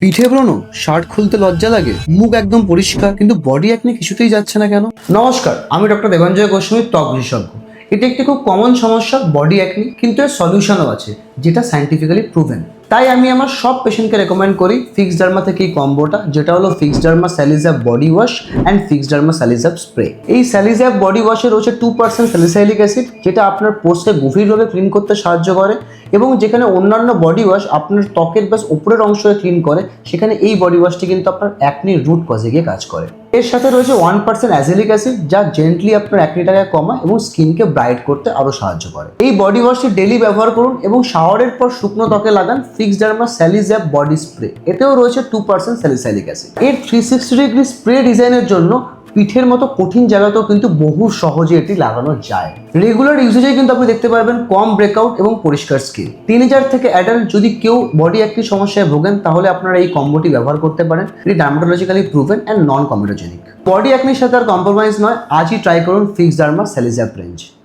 পিঠে ব্রণ, শার্ট খুলতে লজ্জা লাগে, মুখ একদম পরিষ্কার কিন্তু বডি একনি কিছুতেই যাচ্ছে না কেন? নমস্কার, আমি ডক্টর দেবাঞ্জয় গোস্বামী, ত্বক বিশেষজ্ঞ। এটা একটি খুব কমন সমস্যা বডি একনি, কিন্তু এর সলিউশনও আছে যেটা সাইন্টিফিক্যালি প্রুভেন। তাই আমি আমার সব পেশেন্টকে রেকমেন্ড করি ফিক্স ডার্মা থেকে এই কম্বোটা, যেটা হলো Fixderma Salyzap body wash and Fixderma Salyzap spray. এই স্যালিসাপ বডি ওয়াশে রয়েছে 2% স্যালিসাইলিক অ্যাসিড, যেটা আপনার পোর্সকে গভীরভাবে ক্লিন করতে সাহায্য করে, এবং যেখানে অন্যান্য বডি ওয়াশ আপনার ত্বকের ব্যাস উপরের অংশে ক্লিন করে, সেখানে এই বডি ওয়াশটি কিন্তু আপনার অ্যাকনির রুট কজে গিয়ে কাজ করে। এর সাথে রয়েছে 1% অ্যাজিলিক অ্যাসিড, যা জেন্টলি আপনার অ্যাকনিটাকে কমায় এবং স্কিনকে ব্রাইট করতে আরও সাহায্য করে। এই বডি ওয়াশটি ডেলি ব্যবহার করুন এবং শাওয়ারের পর শুকনো ত্বকে লাগান ফিক্স ডার্মা স্যালিস্যাপ বডি স্প্রে। এতেও রয়েছে 2% স্যালিসাইলিক অ্যাসিড। এর 360 ডিগ্রি স্প্রে ডিজাইনের জন্য পিঠের মতো কঠিন জায়গাতেও কিন্তু বহু সহজে এটি লাগানো যায়। রেগুলার ইউজেজে কিন্তু আপনি দেখতে পারবেন কম ব্রেকআউট এবং পরিষ্কার স্কিন। টিনেজার থেকে অ্যাডাল্ট যদি কেউ বডি একটি সমস্যায় ভোগেন, তাহলে আপনারা এই কম্বোটি ব্যবহার করতে পারেন। এটি dermatologically proven and non comedogenic. Body একনির সাথে আর কম্প্রোমাইজ নয়, আজই ট্রাই করুন ফিক্স ডার্মা স্যালিস্যাপ রেঞ্জ।